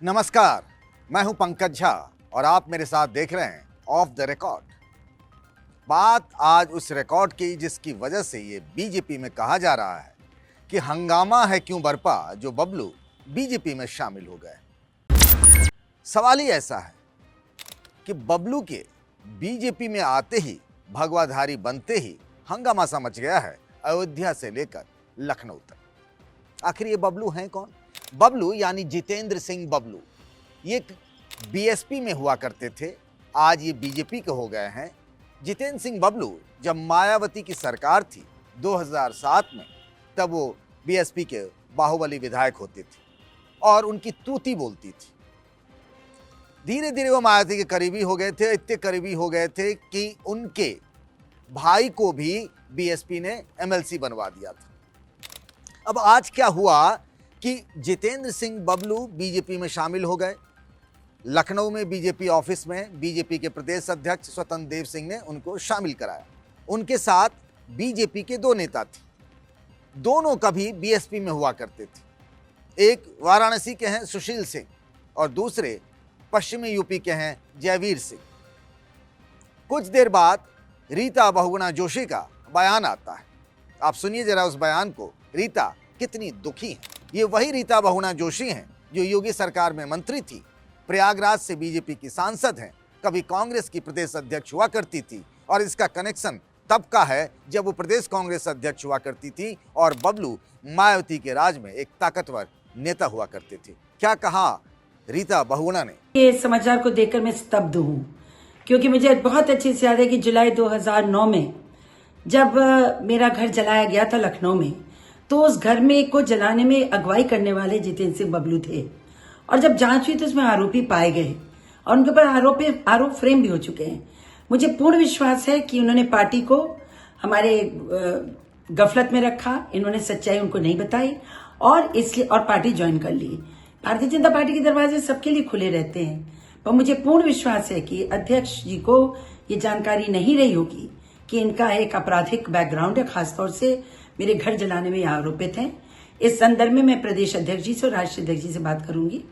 नमस्कार, मैं हूं पंकज झा और आप मेरे साथ देख रहे हैं ऑफ द रिकॉर्ड। बात आज उस रिकॉर्ड की जिसकी वजह से ये बीजेपी में कहा जा रहा है कि हंगामा है क्यों बरपा जो बबलू बीजेपी में शामिल हो गए। सवाल ही ऐसा है कि बबलू के बीजेपी में आते ही, भगवाधारी बनते ही हंगामा सा मच गया है अयोध्या से लेकर लखनऊ तक। आखिर ये बबलू हैं कौन? बबलू यानी जितेंद्र सिंह बबलू, ये बीएसपी में हुआ करते थे, आज ये बीजेपी के हो गए हैं। जितेंद्र सिंह बबलू जब मायावती की सरकार थी 2007 में, तब वो बीएसपी के बाहुबली विधायक होते थे और उनकी तूती बोलती थी। धीरे धीरे वो मायावती के करीबी हो गए थे, इतने करीबी हो गए थे कि उनके भाई को भी बीएसपी ने एमएलसी बनवा दिया था। अब आज क्या हुआ कि जितेंद्र सिंह बबलू बीजेपी में शामिल हो गए। लखनऊ में बीजेपी ऑफिस में बीजेपी के प्रदेश अध्यक्ष स्वतंत्र देव सिंह ने उनको शामिल कराया। उनके साथ बीजेपी के दो नेता थे, दोनों कभी बीएसपी में हुआ करते थे। एक वाराणसी के हैं सुशील सिंह और दूसरे पश्चिमी यूपी के हैं जयवीर सिंह। कुछ देर बाद रीता बहुगुणा जोशी का बयान आता है। आप सुनिए जरा उस बयान को। रीता कितनी दुखी है। ये वही रीता बहुगुणा जोशी हैं जो योगी सरकार में मंत्री थी, प्रयागराज से बीजेपी की सांसद हैं, कभी कांग्रेस की प्रदेश अध्यक्ष हुआ करती थी और इसका कनेक्शन तब का है जब वो प्रदेश कांग्रेस अध्यक्ष हुआ करती थी और बबलू मायावती के राज में एक ताकतवर नेता हुआ करते थे। क्या कहा रीता बहुगुणा ने? ये समाचार को देखकर मैं स्तब्ध हूँ, क्योंकि मुझे बहुत अच्छे से याद है कि जुलाई 2009 में जब मेरा घर जलाया गया था लखनऊ में, तो उस घर में को जलाने में अगुवाई करने वाले जितेंद्र सिंह बबलू थे और जब जांच हुई तो उसमें आरोपी पाए गए और उनके ऊपर आरोप फ्रेम भी हो चुके हैं। मुझे पूर्ण विश्वास है कि उन्होंने पार्टी को हमारे गफलत में रखा, इन्होंने सच्चाई उनको नहीं बताई और इसलिए और पार्टी ज्वाइन कर ली। भारतीय जनता पार्टी के दरवाजे सबके लिए खुले रहते हैं, पर मुझे पूर्ण विश्वास है कि अध्यक्ष जी को ये जानकारी नहीं रही होगी कि इनका एक आपराधिक बैकग्राउंड है, खासतौर से मेरे घर जलाने में आरोपित हैं। इस संदर्भ में मैं प्रदेश अध्यक्ष जी से और राष्ट्रीय अध्यक्ष जी से बात करूंगी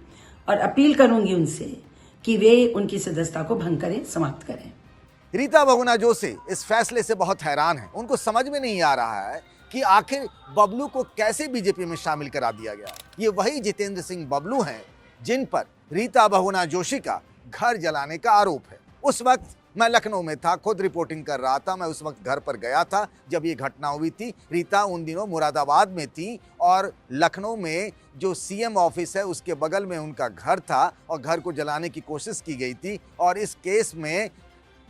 और अपील करूंगी उनसे कि वे उनकी सदस्यता को भंग करें, समाप्त करें। रीता बहुगुणा जोशी इस फैसले से बहुत हैरान है। उनको समझ में नहीं आ रहा है कि आखिर बबलू को कैसे बीजेपी में शामिल करा दिया गया। ये वही जितेंद्र सिंह बबलू हैं जिन पर रीता बहुगुणा जोशी का घर जलाने का आरोप है। उस वक्त मैं लखनऊ में था, खुद रिपोर्टिंग कर रहा था। मैं उस वक्त घर पर गया था जब ये घटना हुई थी। रीता उन दिनों मुरादाबाद में थी और लखनऊ में जो सीएम ऑफिस है उसके बगल में उनका घर था और घर को जलाने की कोशिश की गई थी और इस केस में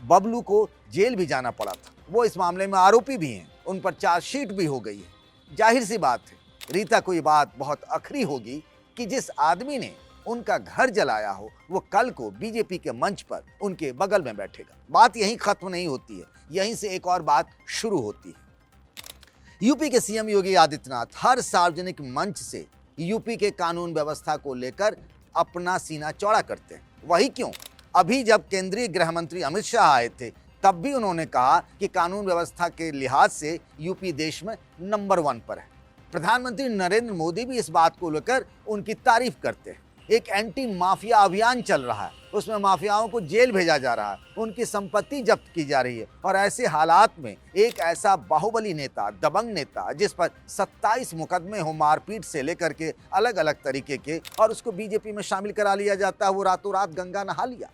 बबलू को जेल भी जाना पड़ा था। वो इस मामले में आरोपी भी हैं, उन पर चार्जशीट भी हो गई है। जाहिर सी बात है रीता को ये बात बहुत अखरी होगी कि जिस आदमी ने उनका घर जलाया हो वो कल को बीजेपी के मंच पर उनके बगल में बैठेगा। बात यहीं खत्म नहीं होती है, यहीं से एक और बात शुरू होती है। यूपी के सीएम योगी आदित्यनाथ हर सार्वजनिक मंच से यूपी के कानून व्यवस्था को लेकर अपना सीना चौड़ा करते हैं। वही क्यों, अभी जब केंद्रीय गृह मंत्री अमित शाह आए थे तब भी उन्होंने कहा कि कानून व्यवस्था के लिहाज से यूपी देश में नंबर 1 पर है। प्रधानमंत्री नरेंद्र मोदी भी इस बात को लेकर उनकी तारीफ करते हैं। एक एंटी माफिया अभियान चल रहा है, उसमें माफियाओं को जेल भेजा जा रहा है, उनकी संपत्ति जब्त की जा रही है और ऐसे हालात में एक ऐसा बाहुबली नेता, दबंग नेता जिस पर 27 मुकदमे हो मारपीट से लेकर के अलग अलग तरीके के, और उसको बीजेपी में शामिल करा लिया जाता है, वो रातों रात गंगा नहा लिया।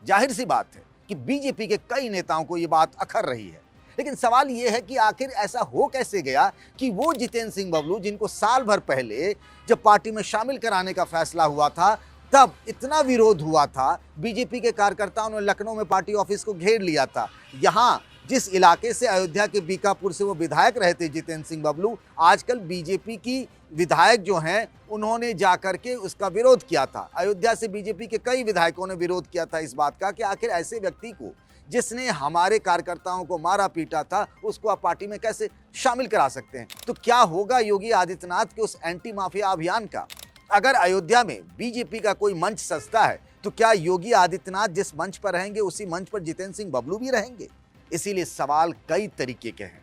जाहिर सी बात है कि बीजेपी के कई नेताओं को ये बात अखर रही है। लेकिन सवाल ये है कि आखिर ऐसा हो कैसे गया कि वो जितेंद्र सिंह बबलू जिनको साल भर पहले जब पार्टी में शामिल कराने का फैसला हुआ था तब इतना विरोध हुआ था, बीजेपी के कार्यकर्ताओं ने लखनऊ में पार्टी ऑफिस को घेर लिया था। यहाँ जिस इलाके से अयोध्या के बीकापुर से वो विधायक रहे थे जितेंद्र सिंह बबलू, आजकल बीजेपी की विधायक जो हैं उन्होंने जाकर के उसका विरोध किया था। अयोध्या से बीजेपी के कई विधायकों ने विरोध किया था इस बात का कि आखिर ऐसे व्यक्ति को जिसने हमारे कार्यकर्ताओं को मारा पीटा था उसको आप पार्टी में कैसे शामिल करा सकते हैं। तो क्या होगा योगी आदित्यनाथ के उस एंटी माफिया अभियान का? अगर अयोध्या में बीजेपी का कोई मंच सजता है तो क्या योगी आदित्यनाथ जिस मंच पर रहेंगे उसी मंच पर जितेंद्र सिंह बबलू भी रहेंगे? इसीलिए सवाल कई तरीके के हैं।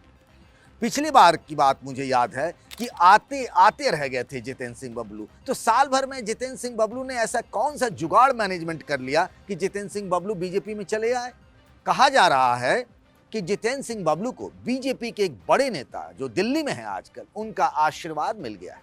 पिछली बार की बात मुझे याद है कि आते आते रह गए थे जितेंद्र सिंह बबलू। तो साल भर में जितेंद्र सिंह बबलू ने ऐसा कौन सा जुगाड़ मैनेजमेंट कर लिया कि जितेंद्र सिंह बबलू बीजेपी में चले आए। कहा जा रहा है कि जितेंद्र सिंह बबलू को बीजेपी के एक बड़े नेता जो दिल्ली में है आजकल, उनका आशीर्वाद मिल गया है।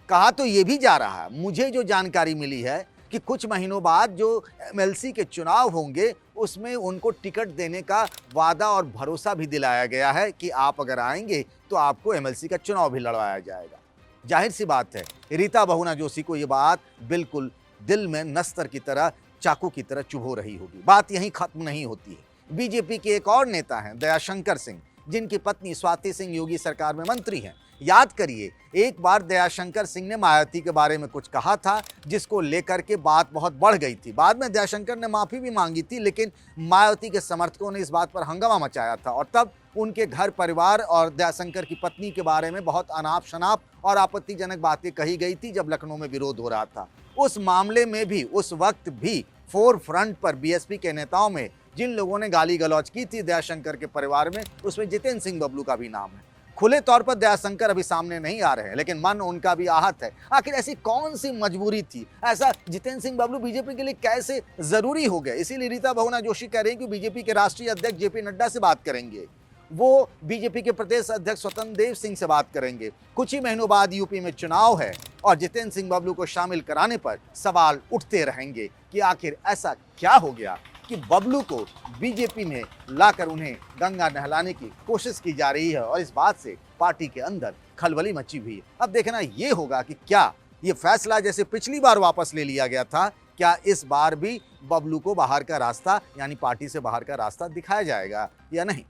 कहा तो यह भी जा रहा है, मुझे जो जानकारी मिली है कि कुछ महीनों बाद जो एमएलसी के चुनाव होंगे उसमें उनको टिकट देने का वादा और भरोसा भी दिलाया गया है कि आप अगर आएंगे तो आपको एमएलसी का चुनाव भी लड़वाया जाएगा। जाहिर सी बात है, रीता बहुगुणा जोशी को ये बात बिल्कुल दिल में नस्तर की तरह, चाकू की तरह चुभो रही होगी। बात यहीं खत्म नहीं होती है। बीजेपी के एक और नेता हैं दयाशंकर सिंह, जिनकी पत्नी स्वाति सिंह योगी सरकार में मंत्री हैं। याद करिए, एक बार दयाशंकर सिंह ने मायावती के बारे में कुछ कहा था जिसको लेकर के बात बहुत बढ़ गई थी। बाद में दयाशंकर ने माफी भी मांगी थी, लेकिन मायावती के समर्थकों ने इस बात पर हंगामा मचाया था और तब उनके घर परिवार और दयाशंकर की पत्नी के बारे में बहुत अनाप शनाप और आपत्तिजनक बातें कही गई थी जब लखनऊ में विरोध हो रहा था। उस मामले में भी उस वक्त भी फोर फ्रंट पर बीएसपी के नेताओं में जिन लोगों ने गाली गलौज की थी दयाशंकर के परिवार में, उसमें जितेंद्र सिंह बबलू का भी नाम है। खुले तौर पर दयाशंकर अभी सामने नहीं आ रहे हैं, लेकिन मन उनका भी आहत है। आखिर ऐसी कौन सी मजबूरी थी, ऐसा जितेंद्र सिंह बबलू बीजेपी के लिए कैसे जरूरी हो गए। इसीलिए रीता बहुगुणा जोशी कह रही हैं कि बीजेपी के राष्ट्रीय अध्यक्ष जेपी नड्डा से बात करेंगे, वो बीजेपी के प्रदेश अध्यक्ष स्वतंत्र देव सिंह से बात करेंगे। कुछ ही महीनों बाद यूपी में चुनाव है और जितेंद्र सिंह बबलू को शामिल कराने पर सवाल उठते रहेंगे कि आखिर ऐसा क्या हो गया कि बबलू को बीजेपी में लाकर उन्हें गंगा नहलाने की कोशिश की जा रही है और इस बात से पार्टी के अंदर खलबली मची हुई है। अब देखना ये होगा कि क्या ये फैसला जैसे पिछली बार वापस ले लिया गया था, क्या इस बार भी बबलू को बाहर का रास्ता यानी पार्टी से बाहर का रास्ता दिखाया जाएगा या नहीं।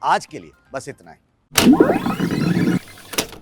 आज के लिए बस इतना ही।